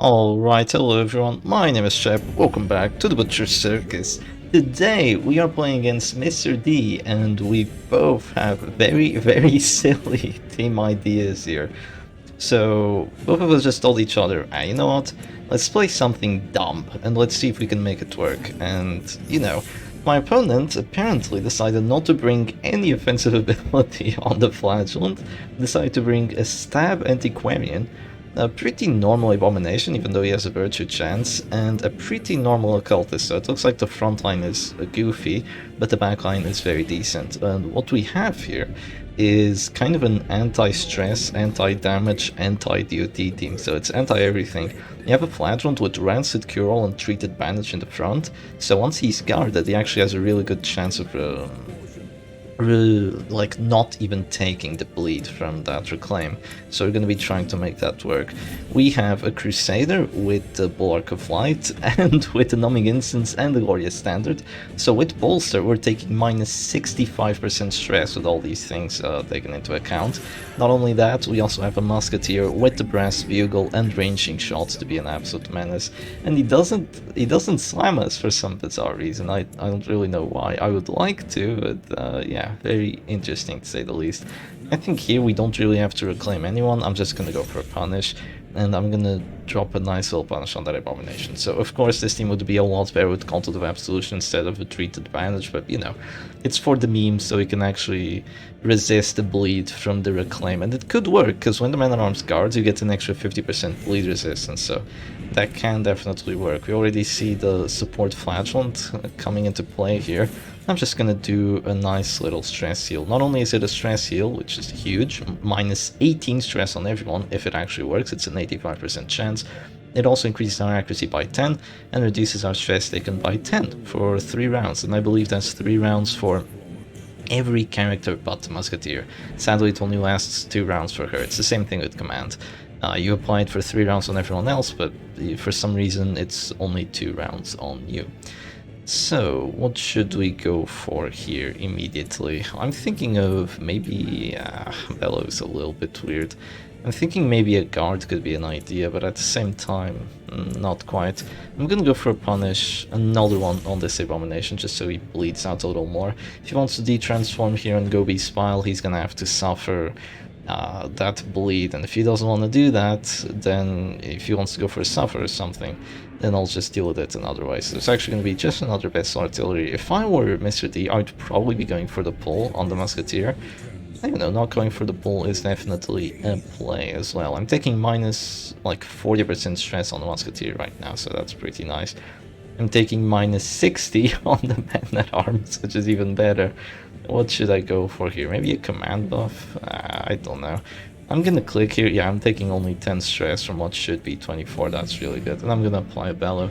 Alright, hello everyone, my name is Shep, welcome back to the Butcher Circus. Today we are playing against Mr. D and we both have very silly team ideas here. So both of us just told each other, you know what, let's play something dumb and let's see if we can make it work. And my opponent apparently decided not to bring any offensive ability on the Flagellant, decided to bring a Stab Antiquarian, a pretty normal Abomination, even though he has a Virtue chance, and a pretty normal Occultist, so it looks like the front line is goofy, but the back line is very decent. And what we have here is kind of an anti-stress, anti-damage, anti-DOT team, so it's anti-everything. You have a Flagellant with Rancid Cure-All and Treated Bandage in the front, so once he's guarded, he actually has a really good chance of like not even taking the bleed from that reclaim, so we're going to be trying to make that work. We have a Crusader with the Bulwark of Light and with the Numbing Instance and the Glorious Standard, so with Bolster we're taking minus 65% stress with all these things taken into account. Not only that, we also have a Musketeer with the Brass Bugle and ranging shots to be an absolute menace, and he doesn't slam us for some bizarre reason. I don't really know why. I would like to, but yeah, very interesting to say the least. I think here we don't really have to reclaim anyone. I'm just gonna go for a punish, and I'm gonna drop a nice little punish on that Abomination. So of course this team would be a lot better with Content of Absolution instead of a Treated Bandage, but it's for the meme, so we can actually resist the bleed from the reclaim. And it could work, because when the Man-at-Arms guards, you get an extra 50% bleed resistance, so that can definitely work. We already see the support Flagellant coming into play here. I'm just gonna do a nice little stress heal. Not only is it a stress heal, which is huge, minus 18 stress on everyone, if it actually works, it's an 85% chance. It also increases our accuracy by 10 and reduces our stress taken by 10 for 3 rounds, and I believe that's 3 rounds for every character but the Musketeer. Sadly, it only lasts 2 rounds for her. It's the same thing with Command. You apply it for 3 rounds on everyone else, but for some reason it's only 2 rounds on you. So, what should we go for here immediately? I'm thinking of maybe... Bellow's a little bit weird. I'm thinking maybe a guard could be an idea, but at the same time, not quite. I'm gonna go for a punish, another one on this Abomination, just so he bleeds out a little more. If he wants to de-transform here and go be Spile, he's gonna have to suffer that bleed, and if he doesn't want to do that, then if he wants to go for a suffer or something, then I'll just deal with it another way. So it's actually going to be just another best artillery. If I were Mr. D, I'd probably be going for the pull on the Musketeer. I don't know, not going for the pull is definitely a play as well. I'm taking minus like 40% stress on the Musketeer right now, so that's pretty nice. I'm taking minus 60 on the Man-at-Arms, which is even better. What should I go for here? Maybe a command buff? I don't know. I'm gonna click here. Yeah, I'm taking only 10 stress from what should be 24. That's really good. And I'm gonna apply a bellow.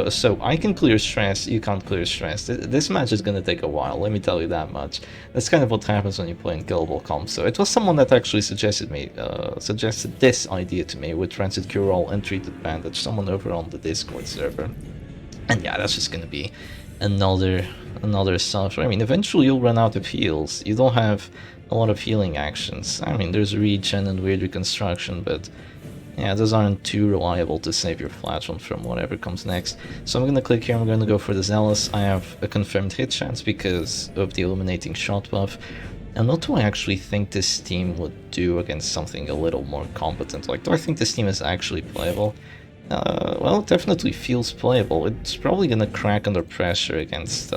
So I can clear stress, you can't clear stress. This match is gonna take a while, let me tell you that much. That's kind of what happens when you play in killable comps. So it was someone that actually suggested this idea to me with Rancid Cure-All and Treated Bandage, someone over on the Discord server. And yeah, that's just gonna be another suffer. I mean, eventually you'll run out of heals. You don't have a lot of healing actions. I mean, there's regen and weird reconstruction, but yeah, those aren't too reliable to save your Flagellant from whatever comes next. So I'm gonna click here, I'm gonna go for the Zealous. I have a confirmed hit chance because of the Illuminating Shot buff. And what do I actually think this team would do against something a little more competent? Like, do I think this team is actually playable? Well, it definitely feels playable. It's probably gonna crack under pressure against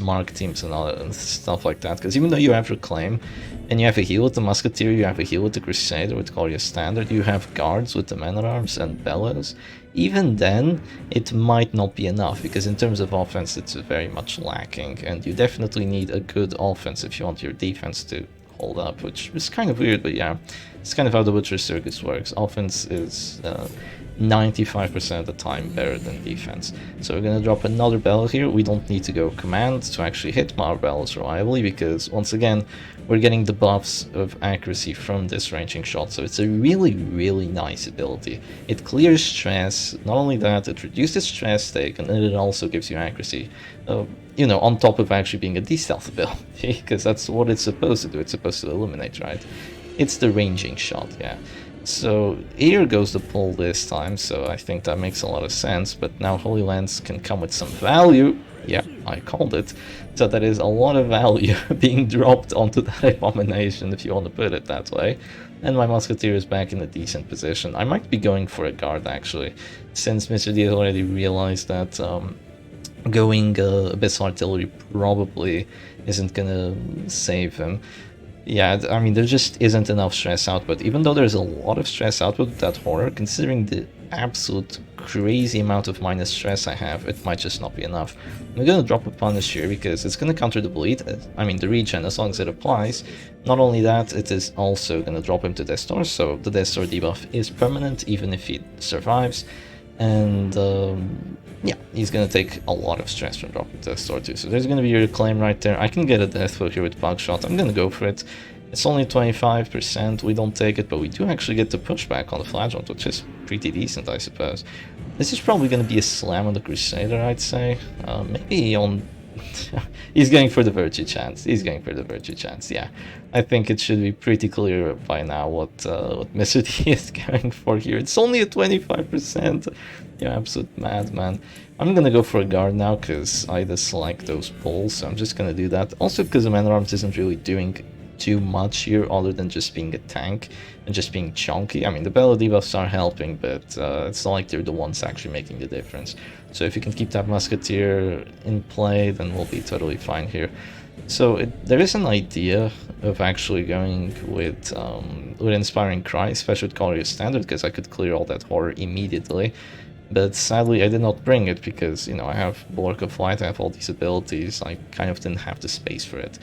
Mark teams and stuff like that, because even though you have Reclaim, and you have a heal with the Musketeer, you have a heal with the Crusader with Glorious Standard, you have guards with the Man-at-Arms and Bellows, even then, it might not be enough, because in terms of offense, it's very much lacking, and you definitely need a good offense if you want your defense to hold up, which is kind of weird, but yeah, it's kind of how the Butcher Circus works. Offense is 95% of the time better than defense. So we're gonna drop another bellow here. We don't need to go command to actually hit our bellows reliably, because once again we're getting the buffs of accuracy from this ranging shot, so it's a really nice ability. It clears stress. Not only that, it reduces stress taken, and it also gives you accuracy, on top of actually being a de-stealth ability, because that's what it's supposed to do. It's supposed to eliminate, right? It's the ranging shot, yeah. So here goes the pull this time, so I think that makes a lot of sense, but now Holy Lands can come with some value. Yeah, I called it. So that is a lot of value being dropped onto that abomination, if you want to put it that way. And my Musketeer is back in a decent position. I might be going for a guard, actually, since Mr. D has already realized that going Abyss Artillery probably isn't gonna save him. Yeah, I mean, there just isn't enough stress output. Even though there's a lot of stress output with that horror, considering the absolute crazy amount of minus stress I have, it might just not be enough. I'm gonna drop a punish here because it's gonna counter the bleed, I mean the regen, as long as it applies. Not only that, it is also gonna drop him to Death Star, so the Death Star debuff is permanent even if he survives. And yeah, he's gonna take a lot of stress from dropping Death Star too. So there's gonna be a reclaim right there. I can get a death blow here with Bugshot. I'm gonna go for it. It's only 25%. We don't take it, but we do actually get the pushback on the Flagellant, which is pretty decent, I suppose. This is probably gonna be a slam on the Crusader, I'd say. Maybe on. He's going for the virtue chance. He's going for the virtue chance. Yeah, I think it should be pretty clear by now what Mr. D is going for here. It's only a 25%. You're absolute madman. I'm gonna go for a guard now because I dislike those pulls, so I'm just gonna do that. Also because the Man at Arms isn't really doing too much here other than just being a tank and just being chunky. I mean, the Bellow debuffs are helping, but it's not like they're the ones actually making the difference. So if you can keep that Musketeer in play, then we'll be totally fine here. So there is an idea of actually going with Inspiring Cry, especially with Collier Standard, because I could clear all that horror immediately. But sadly I did not bring it because, you know, I have Bulwark of Light, I have all these abilities, I kind of didn't have the space for it.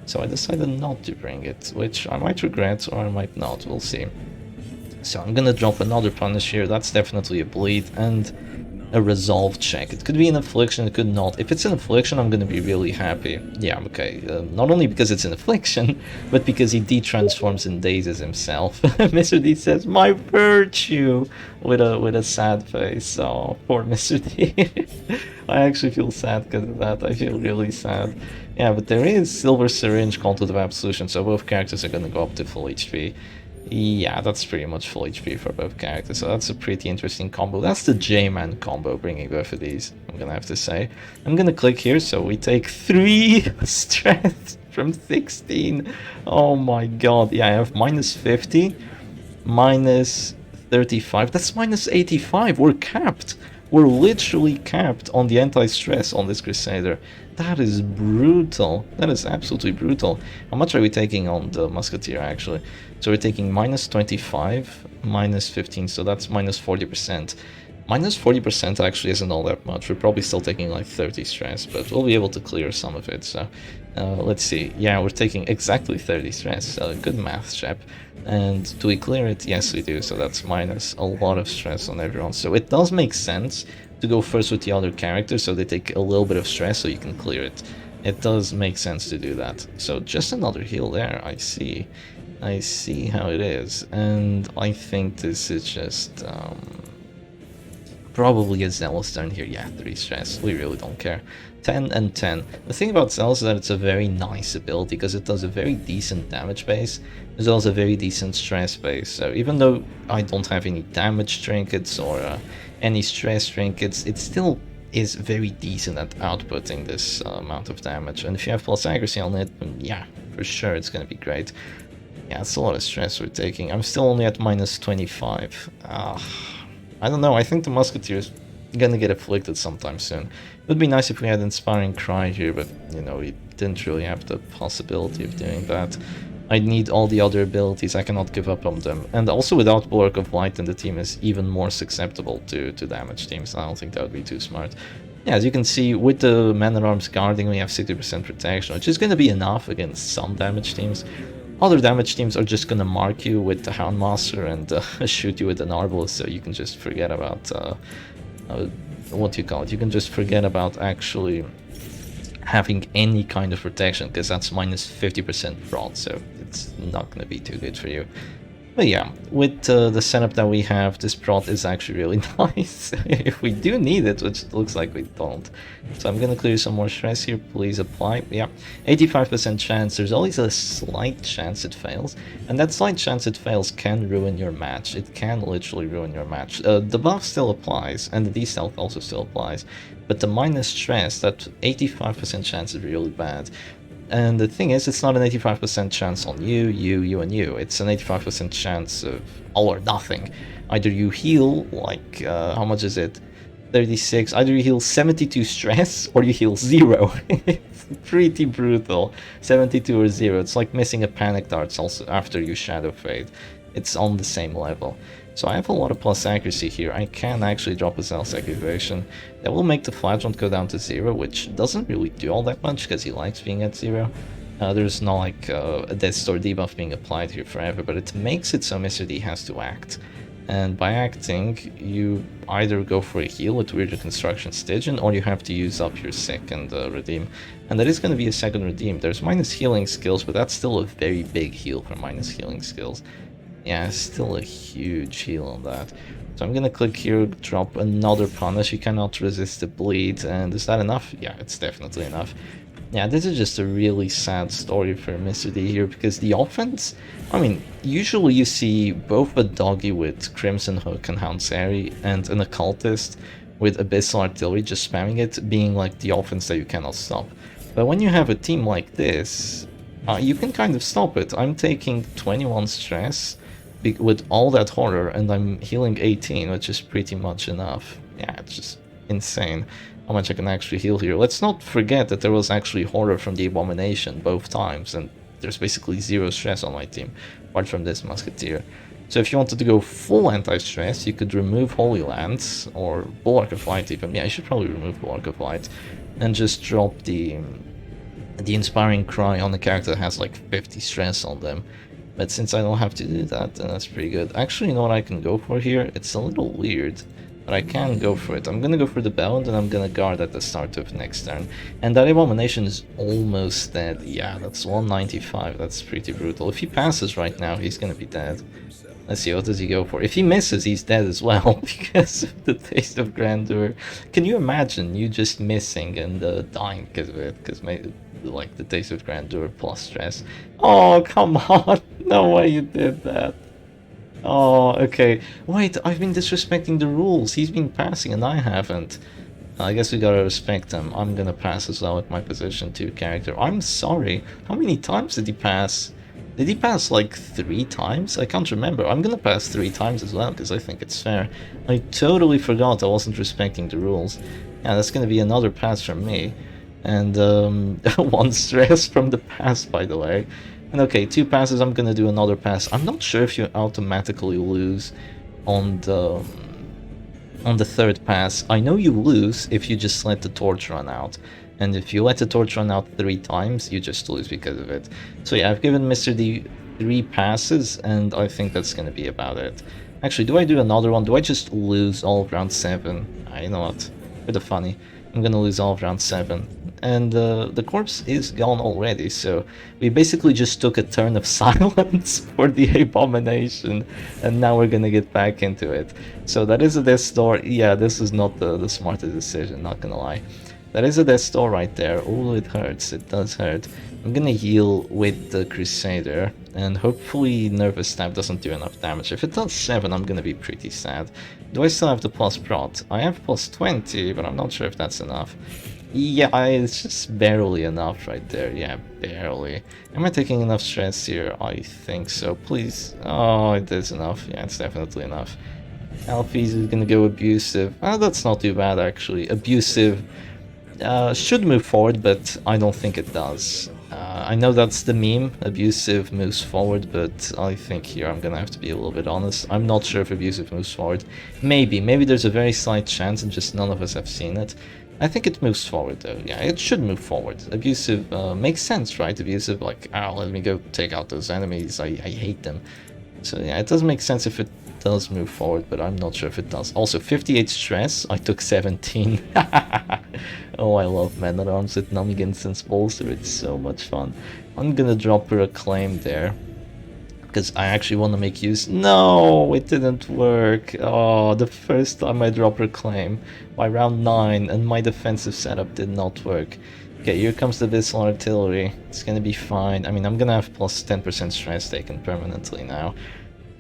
So I decided not to bring it, which I might regret or I might not, we'll see. So I'm gonna drop another punish here, that's definitely a bleed, and a resolve check. It could be an affliction, it could not. If it's an affliction, I'm gonna be really happy. Yeah, okay. Not only because it's an affliction, but because he de-transforms and dazes himself. Mr. D says, "My virtue," with a sad face. Oh, poor Mr. D. I actually feel sad because of that. I feel really sad. Yeah, but there is Silver Syringe, Conduit of Absolution, so both characters are gonna go up to full HP. Yeah, that's pretty much full HP for both characters, so that's a pretty interesting combo. That's the J-Man combo, bringing both of these, I'm gonna have to say. I'm gonna click here, so we take 3 stress from 16. Oh my god, yeah, I have minus 50, minus 35, that's minus 85, we're capped. We're literally capped on the anti-stress on this Crusader. That is brutal. That is absolutely brutal. How much are we taking on the Musketeer, actually? So we're taking minus 25, minus 15, so that's minus 40%. Minus 40% actually isn't all that much. We're probably still taking like 30 stress, but we'll be able to clear some of it. So let's see. Yeah, we're taking exactly 30 stress. Good math, chap. And do we clear it? Yes, we do. So that's minus a lot of stress on everyone. So it does make sense to go first with the other characters, so they take a little bit of stress so you can clear it. It does make sense to do that. So just another heal there, I see. I see how it is. And I think this is just probably a Zealous turn here. Yeah, 3 stress. We really don't care. 10 and 10. The thing about Zealous is that it's a very nice ability because it does a very decent damage base as well as a very decent stress base. So even though I don't have any damage trinkets or any stress trinkets, it still is very decent at outputting this amount of damage. And if you have plus accuracy on it, then yeah, for sure it's going to be great. Yeah, it's a lot of stress we're taking. I'm still only at minus 25. I don't know, I think the Musketeer is gonna get afflicted sometime soon. It would be nice if we had Inspiring Cry here, but, you know, we didn't really have the possibility of doing that. I need all the other abilities, I cannot give up on them. And also without Bulwark of Light, then the team is even more susceptible to damage teams. I don't think that would be too smart. Yeah, as you can see, with the Man-at-Arms guarding, we have 60% protection, which is gonna be enough against some damage teams. Other damage teams are just gonna mark you with the Houndmaster and shoot you with an Arbalest, so you can just forget about what you call it. You can just forget about actually having any kind of protection, because that's minus 50% fraud, so it's not gonna be too good for you. But yeah, with the setup that we have, this prot is actually really nice. If we do need it, which it looks like we don't. So I'm gonna clear some more stress here, please apply. Yeah, 85% chance, there's always a slight chance it fails. And that slight chance it fails can ruin your match. It can literally ruin your match. The buff still applies, and the D-stealth also still applies. But the minus stress, that 85% chance is really bad. And the thing is, it's not an 85% chance on you, and you. It's an 85% chance of all or nothing. Either you heal, like, how much is it? 36. Either you heal 72 stress, or you heal 0. It's pretty brutal. 72 or 0. It's like missing a panic darts also after you shadow fade. It's on the same level. So I have a lot of plus accuracy here. I can actually drop a Zealous Activation. That will make the flagrant go down to 0, which doesn't really do all that much because he likes being at 0. There's not like a Death Store debuff being applied here forever, but it makes it so Mr. D has to act. And by acting, you either go for a heal with Weird Reconstruction Stygian, or you have to use up your second redeem. And that is going to be a second redeem. There's minus healing skills, but that's still a very big heal for minus healing skills. Yeah, still a huge heal on that. So I'm gonna click here, drop another punish. You cannot resist the bleed, and is that enough? Yeah, it's definitely enough. Yeah, this is just a really sad story for Mr. D here, because the offense, I mean, usually you see both a doggy with Crimson Hook and Hounsari and an occultist with Abyssal Artillery just spamming it being like the offense that you cannot stop. But when you have a team like this, you can kind of stop it. I'm taking 21 stress with all that horror, and I'm healing 18, which is pretty much enough. Yeah, it's just insane how much I can actually heal here. Let's not forget that there was actually horror from the Abomination both times, and there's basically 0 stress on my team, apart from this Musketeer. So if you wanted to go full anti-stress, you could remove Holy Lands, or Bulwark of Light even. Yeah, I should probably remove Bulwark of Light, and just drop the Inspiring Cry on the character that has like 50 stress on them. But since I don't have to do that, then that's pretty good. Actually, you know what I can go for here? It's a little weird, but I can go for it. I'm gonna go for the bell, and then I'm gonna guard at the start of next turn. And that Abomination is almost dead. Yeah, that's 195. That's pretty brutal. If he passes right now, he's gonna be dead. Let's see, what does he go for? If he misses, he's dead as well, because of the Taste of Grandeur. Can you imagine you just missing and dying because of it? Because like the Taste of Grandeur plus stress. Oh, come on! No way you did that. Oh, okay. Wait, I've been disrespecting the rules. He's been passing and I haven't. I guess we gotta respect him. I'm gonna pass as well with my position 2 character. I'm sorry. How many times did he pass? Did he pass like 3 times? I can't remember. I'm gonna pass 3 times as well because I think it's fair. I totally forgot I wasn't respecting the rules. Yeah, that's gonna be another pass from me. And 1 stress from the pass, by the way. And okay, 2 passes, I'm gonna do another pass. I'm not sure if you automatically lose on the 3rd pass. I know you lose if you just let the torch run out. And if you let the torch run out 3 times, you just lose because of it. So yeah, I've given Mr. D 3 passes, and I think that's gonna be about it. Actually, do I do another one? Do I just lose all of round 7? You know what? For the funny. I'm gonna lose all of round 7. And the corpse is gone already, so we basically just took a turn of silence for the Abomination, and now we're gonna get back into it. So that is a Death Star. Yeah, this is not the smartest decision, not gonna lie. That is a Death Star right there. Oh, it hurts, it does hurt. I'm gonna heal with the Crusader, and hopefully Nervous Stab doesn't do enough damage. If it does 7, I'm gonna be pretty sad. Do I still have the plus prot? I have plus 20, but I'm not sure if that's enough. Yeah, it's just barely enough right there. Yeah, barely. Am I taking enough stress here? I think so. Please. Oh, it is enough. Yeah, it's definitely enough. Alphys is gonna go Abusive. That's not too bad, actually. Abusive should move forward, but I don't think it does. I know that's the meme, Abusive moves forward, but I think here I'm gonna have to be a little bit honest. I'm not sure if Abusive moves forward. Maybe there's a very slight chance and just none of us have seen it. I think it moves forward though. Yeah, it should move forward. Abusive makes sense, right? Abusive, like, let me go take out those enemies. I hate them. So yeah, it does make sense if it does move forward, but I'm not sure if it does. Also, 58 stress. I took 17. Oh, I love Man-at-Arms with Numbing Instance Bolster. It's so much fun. I'm gonna drop her a claim there. because I actually want to make use. No, it didn't work. Oh, the first time I drop Reclaim by round 9 and my defensive setup did not work. Okay, here comes the Abyssal Artillery. It's gonna be fine. I mean, I'm gonna have plus 10% stress taken permanently now.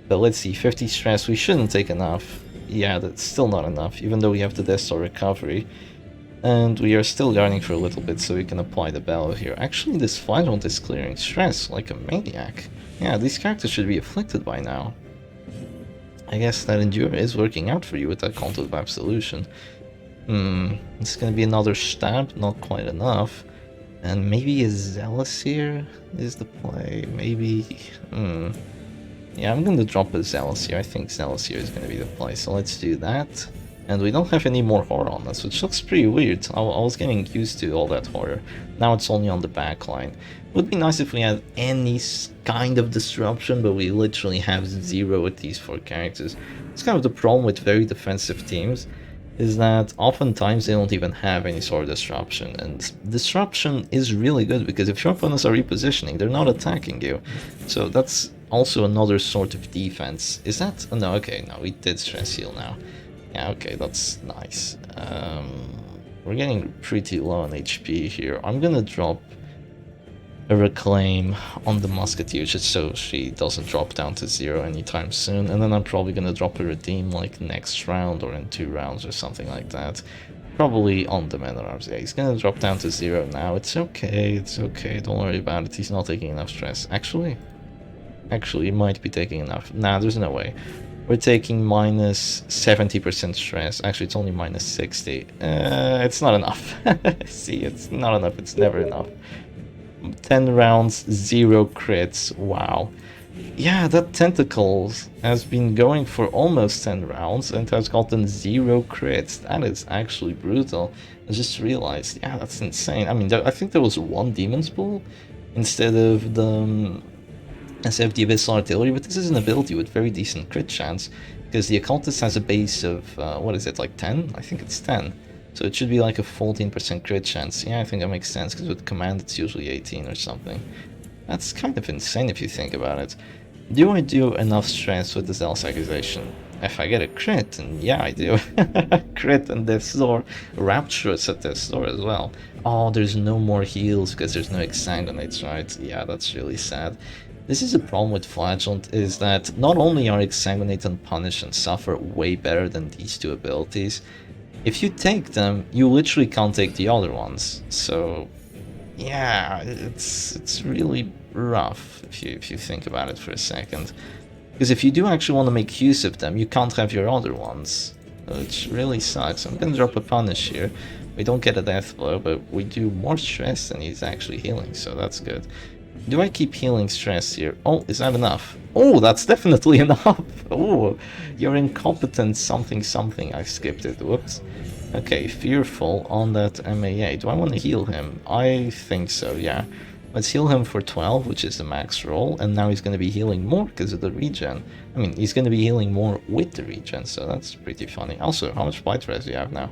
But let's see, 50 stress, we shouldn't take enough. Yeah, that's still not enough, even though we have the Death Star recovery. And we are still guarding for a little bit so we can apply the Bellow here. Actually, this Flagellant is clearing stress like a maniac. Yeah, these characters should be afflicted by now. I guess that Endure is working out for you with that Cult of Absolution. It's gonna be another stab, not quite enough. And maybe a Zealous here is the play, maybe... Yeah, I'm gonna drop a Zealous here. I think Zealous here is gonna be the play, so let's do that. And we don't have any more horror on us, which looks pretty weird. I was getting used to all that horror. Now it's only on the back line. Would be nice if we had any kind of disruption, but we literally have 0 with these 4 characters. It's kind of the problem with very defensive teams, is that oftentimes they don't even have any sort of disruption. And disruption is really good, because if your opponents are repositioning, they're not attacking you. So that's also another sort of defense. Is that... Oh, no, okay, no, we did stress heal now. Yeah, okay, that's nice. We're getting pretty low on HP here. I'm gonna drop a Reclaim on the Musketeer just so she doesn't drop down to 0 anytime soon. And then I'm probably gonna drop a Redeem like next round or in 2 rounds or something like that. Probably on the Man at Arms. Yeah, he's gonna drop down to 0 now. It's okay, don't worry about it. He's not taking enough stress. Actually, he might be taking enough. Nah, there's no way. We're taking minus 70% stress. Actually, it's only minus 60. It's not enough. See, it's not enough. It's never enough. 10 rounds, 0 crits. Wow. Yeah, that Tentacles has been going for almost 10 rounds and has gotten 0 crits. That is actually brutal. I just realized, yeah, that's insane. I mean, I think there was 1 Demon's Pool instead of the Abyssal Artillery, but this is an ability with very decent crit chance, because the Occultist has a base of, what is it, like 10? I think it's 10. So it should be like a 14% crit chance. Yeah, I think that makes sense, because with Command it's usually 18 or something. That's kind of insane if you think about it. Do I do enough stress with the Zealous Accusation? If I get a crit, and yeah, I do. Crit and Death's Door. Rapturous at Death's Door as well. Oh, there's no more heals because there's no Exsanguinates, right? Yeah, that's really sad. This is a problem with Flagellant, is that not only are Exsanguinate and Punish and Suffer way better than these 2 abilities, if you take them, you literally can't take the other ones. So, yeah, it's really rough if you think about it for a second. Because if you do actually want to make use of them, you can't have your other ones, which really sucks. I'm gonna drop a Punish here. We don't get a Death Blow, but we do more stress than he's actually healing, so that's good. Do I keep healing stress here? Oh, is that enough? Oh, that's definitely enough. Oh, you're incompetent something something. I skipped it. Whoops. Okay, Fearful on that MAA. Do I want to heal him? I think so, yeah. Let's heal him for 12, which is the max roll, and now he's going to be healing more because of the regen. I mean, he's going to be healing more with the regen, so that's pretty funny. Also, how much Blight Res do you have now?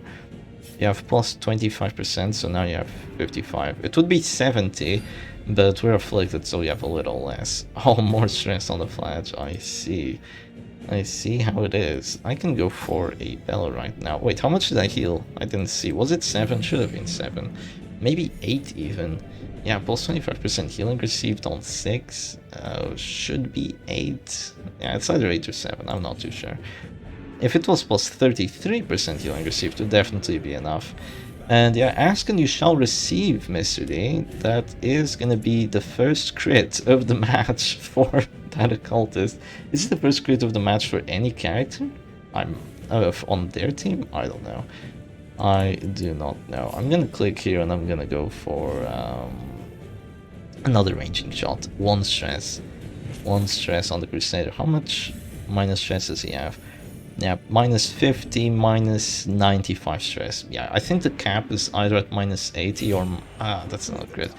You have plus 25%, so now you have 55. It would be 70, but we're afflicted, so you have a little less. Oh, more stress on the Flash. I see. I see how it is. I can go for a Bellow right now. Wait, how much did I heal? I didn't see. Was it 7? Should have been 7. Maybe 8 even. Yeah, plus 25% healing received on 6. Should be 8. Yeah, it's either 8 or 7. I'm not too sure. If it was plus 33% healing received, it would definitely be enough. And yeah, ask and you shall receive, Mr. D. That is gonna be the first crit of the match for that Occultist. Is it the first crit of the match for any character? I'm on their team? I don't know. I do not know. I'm gonna click here and I'm gonna go for another ranging shot. 1 stress. 1 stress on the Crusader. How much minus stress does he have? Yeah, minus 50, minus 95 stress. Yeah, I think the cap is either at minus 80 or... that's not good.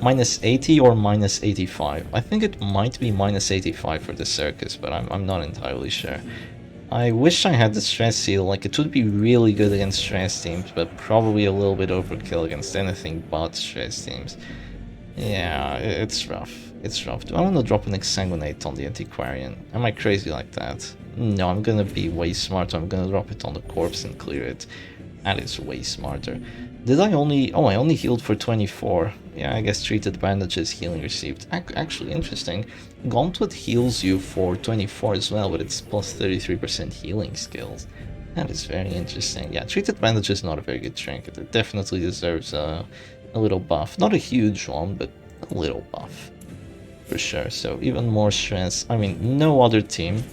Minus 80 or minus 85. I think it might be minus 85 for the Circus, but I'm not entirely sure. I wish I had the stress seal. Like, it would be really good against stress teams, but probably a little bit overkill against anything but stress teams. Yeah, it's rough. It's rough. Do I want to drop an Exsanguinate on the Antiquarian? Am I crazy like that? No, I'm gonna be way smarter. I'm gonna drop it on the corpse and clear it. That is way smarter. Did I only... Oh, I only healed for 24. Yeah, I guess treated bandages, healing received. Actually, interesting. Gauntlet heals you for 24 as well, but it's plus 33% healing skills. That is very interesting. Yeah, treated bandages is not a very good trinket. It definitely deserves a little buff. Not a huge one, but a little buff. For sure. So even more stress. I mean, no other team,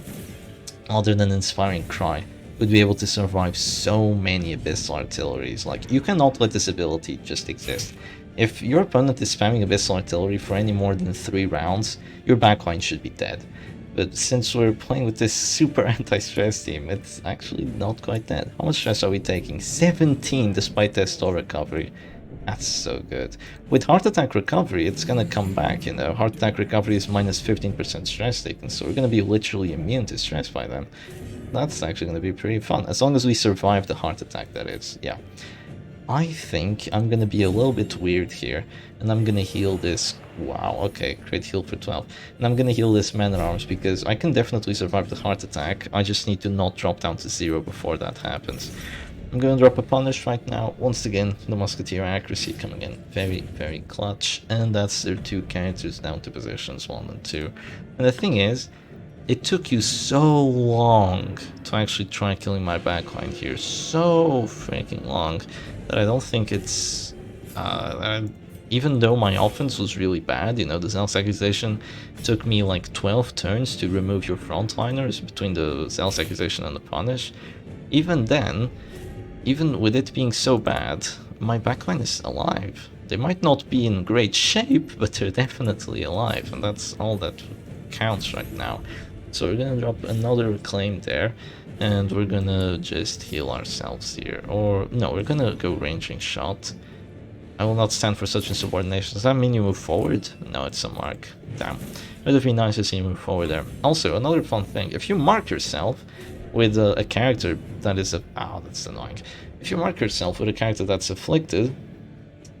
other than Inspiring Cry, would be able to survive so many Abyssal Artilleries. Like, you cannot let this ability just exist. If your opponent is spamming Abyssal Artillery for any more than 3 rounds, your backline should be dead. But since we're playing with this super anti-stress team, it's actually not quite dead. How much stress are we taking? 17 despite their store recovery. That's so good. With Heart Attack Recovery, it's gonna come back, you know. Heart Attack Recovery is minus 15% stress taken, so we're gonna be literally immune to stress by then. That's actually gonna be pretty fun, as long as we survive the heart attack, that is, yeah. I think I'm gonna be a little bit weird here, and I'm gonna heal this. Wow, okay, great heal for 12. And I'm gonna heal this Man-at-Arms because I can definitely survive the heart attack. I just need to not drop down to 0 before that happens. I'm gonna drop a Punish right now. Once again, the Musketeer accuracy coming in very, very clutch. And that's their 2 characters down to positions 1 and 2. And the thing is, it took you so long to actually try killing my backline here. So freaking long that I don't think it's... even though my offense was really bad, you know, the Zealous Accusation took me like 12 turns to remove your frontliners between the Zealous Accusation and the Punish. Even then, even with it being so bad, my backline is alive. They might not be in great shape, but they're definitely alive, and that's all that counts right now. So we're gonna drop another Reclaim there, and we're gonna just heal ourselves here. Or, no, we're gonna go Ranging Shot. I will not stand for such insubordination. Does that mean you move forward? No, it's a mark. Damn. It would be nice to see you move forward there. Also, another fun thing, if you mark yourself with a character that is that's annoying. If you mark yourself with a character that's afflicted,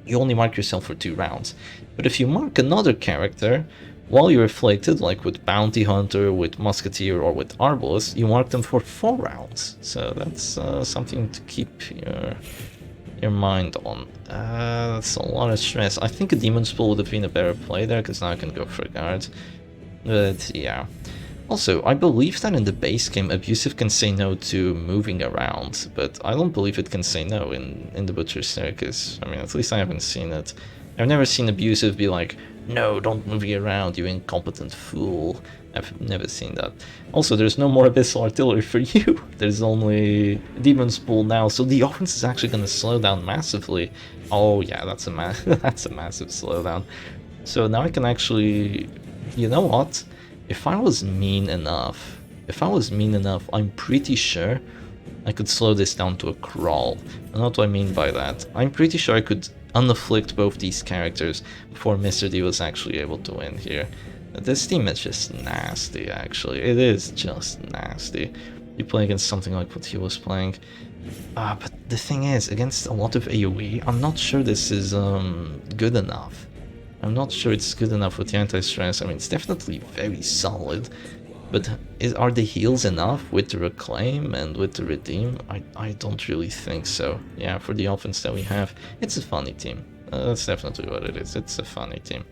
you only mark yourself for 2 rounds. But if you mark another character while you're afflicted, like with Bounty Hunter, with Musketeer, or with Arbalest, you mark them for 4 rounds. So that's something to keep your mind on. That's a lot of stress. I think a Demon's Pool would have been a better play there, because now I can go for a guard. But yeah. Also, I believe that in the base game, Abusive can say no to moving around, but I don't believe it can say no in the Butcher's Circus. I mean, at least I haven't seen it. I've never seen Abusive be like, no, don't move you around, you incompetent fool. I've never seen that. Also, there's no more Abyssal Artillery for you. There's only Demon's Pool now, so the offense is actually going to slow down massively. Oh yeah, that's a that's a massive slowdown. So now I can actually... You know what? If I was mean enough, I'm pretty sure I could slow this down to a crawl. And what do I mean by that? I'm pretty sure I could unafflict both these characters before Mr. D was actually able to win here. This team is just nasty, actually. It is just nasty. You play against something like what he was playing. But the thing is, against a lot of AoE, I'm not sure this is good enough. I'm not sure it's good enough with the anti-stress. I mean, it's definitely very solid, but are the heals enough with the Reclaim and with the Redeem? I don't really think so. Yeah, for the offense that we have, it's a funny team. That's definitely what it is. It's a funny team.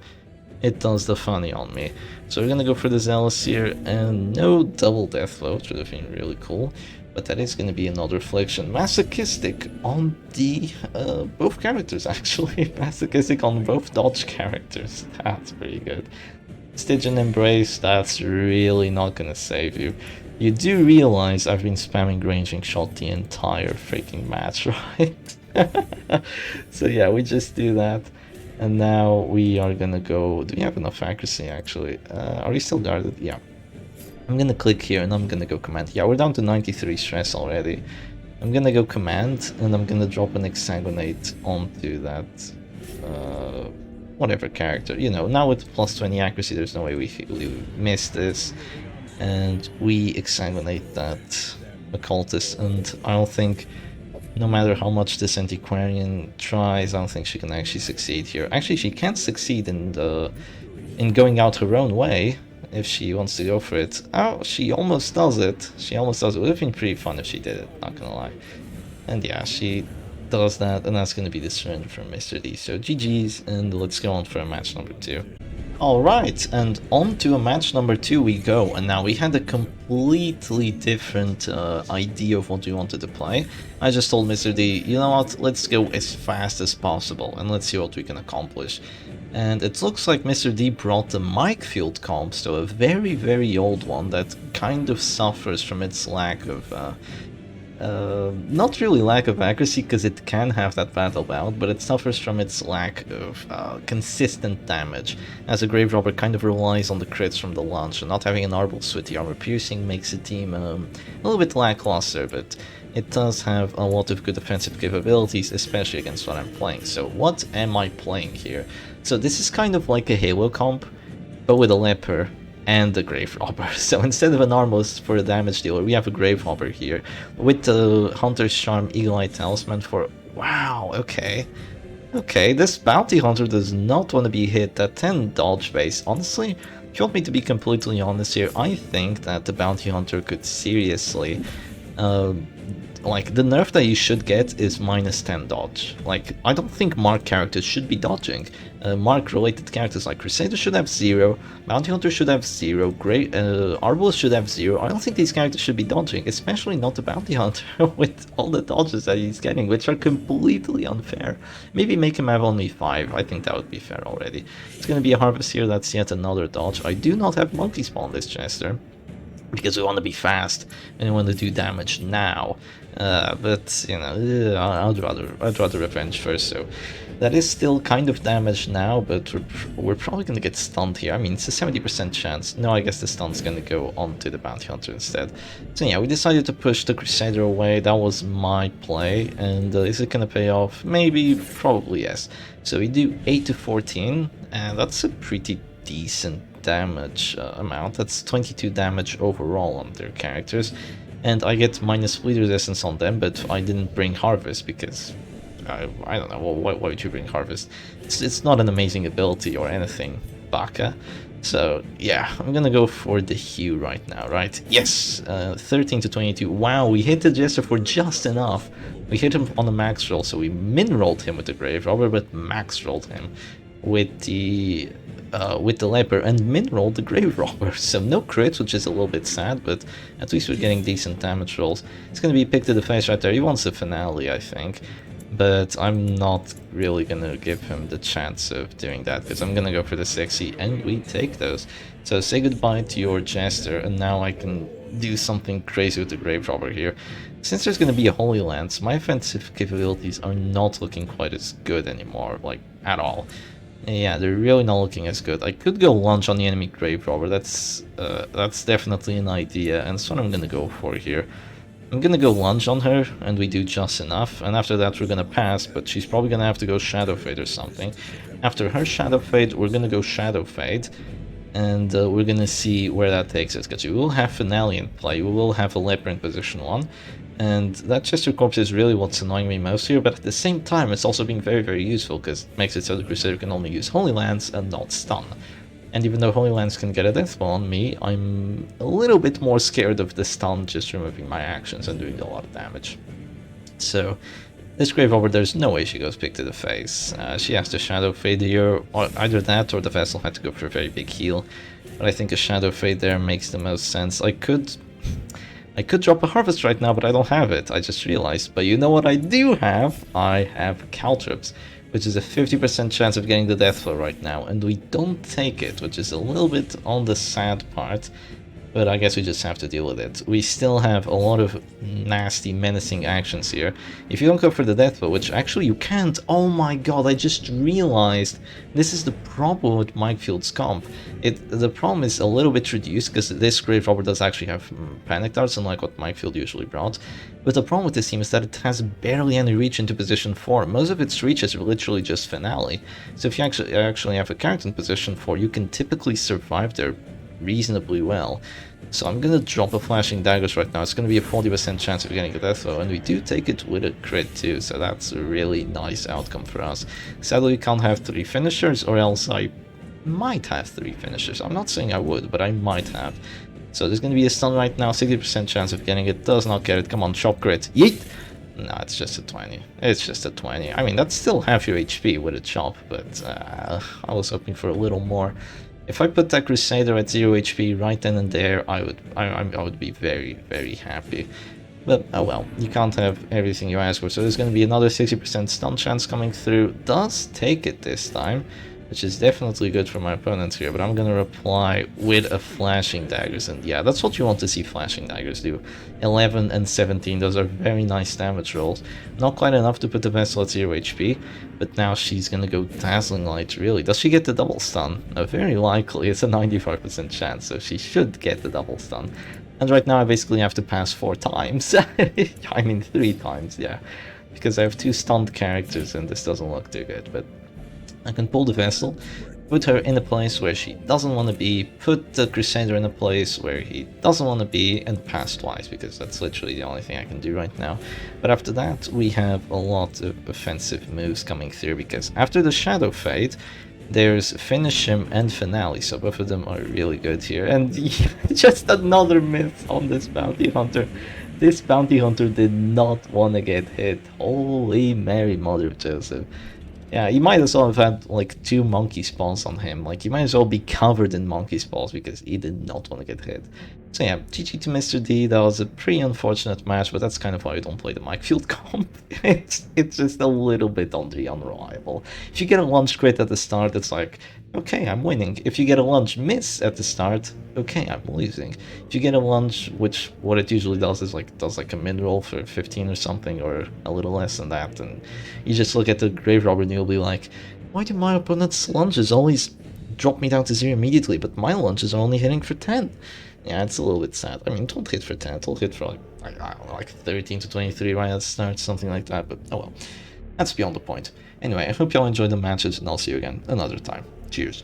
It does the funny on me. So we're gonna go for the Zealous here, and no double death blow, which would have been really cool. But that is going to be another affliction. Masochistic on the both characters, actually. Masochistic on both dodge characters. That's pretty good. Stygian Embrace, that's really not going to save you. You do realize I've been spamming Ranging Shot the entire freaking match, right? So yeah, we just do that. And now we are going to go... Do we have enough accuracy, actually? Are we still guarded? Yeah. I'm gonna click here and I'm gonna go command. Yeah, we're down to 93 stress already. I'm gonna go command and I'm gonna drop an Exsanguinate onto that whatever character. You know, now with plus 20 accuracy, there's no way we miss this. And we Exsanguinate that Occultist, and I don't think, no matter how much this Antiquarian tries, I don't think she can actually succeed here. Actually, she can't succeed in in going out her own way if she wants to go for it. Oh, she almost does it. She almost does it. It would have been pretty fun if she did it, not gonna lie. And yeah, she does that, and that's gonna be the surrender from Mr. D. So GG's, and let's go on for a match number 2. Alright, and on to a match number 2 we go, and now we had a completely different idea of what we wanted to play. I just told Mr. D, you know what, let's go as fast as possible, and let's see what we can accomplish. And it looks like Mr. D brought the mic field comp, so a very, very old one that kind of suffers from its lack of not really lack of accuracy, because it can have that battle bout, but it suffers from its lack of consistent damage, as a Grave Robber kind of relies on the crits from the launch, and not having an Arbalest with the armor piercing makes the team a little bit lackluster, but it does have a lot of good offensive capabilities, especially against what I'm playing. So what am I playing here? So this is kind of like a Halo comp, but with a leper and the Grave Robber. So instead of an Arbalest for a damage dealer, we have a Grave Robber here with the Hunter's Charm, Eagle Eye Talisman for... Wow, okay. Okay, this Bounty Hunter does not want to be hit at 10 dodge base. Honestly, if you want me to be completely honest here, I think that the Bounty Hunter could seriously... like, the nerf that you should get is minus 10 dodge. Like, I don't think Mark characters should be dodging. Mark-related characters like Crusader should have 0, Bounty Hunter should have 0, Arbalest should have 0. I don't think these characters should be dodging, especially not the Bounty Hunter with all the dodges that he's getting, which are completely unfair. Maybe make him have only 5, I think that would be fair already. It's gonna be a Harvest here, that's yet another dodge. I do not have Monkey Spawn this Chester, because we want to be fast and we want to do damage now. But you know, I'd rather revenge first. So that is still kind of damage now, but we're probably gonna get stunned here. I mean, it's a 70% chance. No, I guess the stun's gonna go onto the Bounty Hunter instead. So yeah, we decided to push the Crusader away. That was my play, and is it gonna pay off? Maybe, probably yes. So we do 8 to 14, and that's a pretty decent damage amount. That's 22 damage overall on their characters, and I get minus bleed resistance on them, but I didn't bring Harvest because I don't know, well, why would you bring Harvest? It's not an amazing ability or anything, Baka. So yeah, I'm gonna go for the Hue right now, right? Yes, 13 to 22. Wow, we hit the Jester for just enough. We hit him on the max roll, so we min-rolled him with the Grave Robber, but max rolled him with the leper, and min-rolled the Grave Robber. So no crits, which is a little bit sad, but at least we're getting decent damage rolls. It's gonna be picked to the face right there. He wants the finale, I think, but I'm not really gonna give him the chance of doing that, because I'm gonna go for the sexy, and we take those. So say goodbye to your Jester, and now I can do something crazy with the Grave Robber here. Since there's gonna be a Holy Lance, my offensive capabilities are not looking quite as good anymore, like, at all. Yeah, they're really not looking as good. I could go lunge on the enemy Grave Robber. That's definitely an idea, and that's what I'm gonna go for here. I'm gonna go lunge on her, and we do just enough, and after that we're gonna pass, but she's probably gonna have to go Shadow Fade or something. After her Shadow Fade, we're gonna go Shadow Fade, and we're gonna see where that takes us, because we will have Finale in play, we will have a Leper in position 1, and that Chester Corpse is really what's annoying me most here, but at the same time it's also being very, very useful, because it makes it so the Crusader can only use Holy Lance and not stun. And even though Holy Lance can get a death blow on me, I'm a little bit more scared of the stun just removing my actions and doing a lot of damage. So this Grave Robber, there's no way she goes pick to the face. She has to Shadow Fade here, or either that or the Vessel had to go for a very big heal. But I think a Shadow Fade there makes the most sense. I could drop a Harvest right now, but I don't have it, I just realized. But you know what I do have? I have Caltrops, which is a 50% chance of getting the death blow right now, and we don't take it, which is a little bit on the sad part, but I guess we just have to deal with it. We still have a lot of nasty, menacing actions here. If you don't go for the death blow, which actually you can't, oh my god, I just realized this is the problem with Mike-Field's comp. The problem is a little bit reduced, because this Grave Robber does actually have Panic Darts, unlike what Mike-Field usually brought. But the problem with this team is that it has barely any reach into position 4. Most of its reach is literally just Finale. So if you actually have a character in position 4, you can typically survive there reasonably well. So I'm gonna drop a Flashing Daggers right now. It's gonna be a 40% chance of getting a death blow, and we do take it with a crit too, so that's a really nice outcome for us. Sadly we can't have 3 finishers, or else I might have 3 finishers. I'm not saying I would, but I might have. So there's going to be a stun right now, 60% chance of getting it, does not get it. Come on, chop crit. Yeet! No, it's just a 20. It's just a 20. I mean, that's still half your HP with a chop, but I was hoping for a little more. If I put that Crusader at 0 HP right then and there, I would be very, very happy. But oh well, you can't have everything you ask for, so there's going to be another 60% stun chance coming through. Does take it this time, which is definitely good for my opponents here, but I'm going to reply with a Flashing Daggers, and yeah, that's what you want to see Flashing Daggers do. 11 and 17, those are very nice damage rolls. Not quite enough to put the Vessel at 0 HP, but now she's going to go Dazzling Light, really. Does she get the double stun? No, very likely, it's a 95% chance, so she should get the double stun. And right now I basically have to pass 4 times. I mean 3 times, yeah. Because I have 2 stunned characters and this doesn't look too good, but I can pull the Vessel, put her in a place where she doesn't want to be, put the Crusader in a place where he doesn't want to be, and pass twice, because that's literally the only thing I can do right now. But after that, we have a lot of offensive moves coming through, because after the Shadow Fade, there's Finish Him and Finale, so both of them are really good here. And just another miss on this Bounty Hunter. This Bounty Hunter did not want to get hit. Holy Mary, Mother of Joseph. Yeah, you might as well have had like 2 monkey spawns on him. Like, you might as well be covered in monkey spawns because he did not want to get hit. So yeah, GG to Mr. D. That was a pretty unfortunate match, but that's kind of why I don't play the Mike Field comp. It's just a little bit on the unreliable. If you get a launch crit at the start, it's like, okay, I'm winning. If you get a launch miss at the start, okay, I'm losing. If you get a launch, which what it usually does is like a mid roll for 15 or something, or a little less than that, and you just look at the Grave Robber and you'll be like, why do my opponent's lunges always drop me down to 0 immediately, but my lunges are only hitting for 10? Yeah, it's a little bit sad. I mean, don't hit for 10, don't hit for like I don't know, like 13 to 23 right at the start, something like that, but oh well. That's beyond the point. Anyway, I hope y'all enjoyed the matches, and I'll see you again another time. Cheers.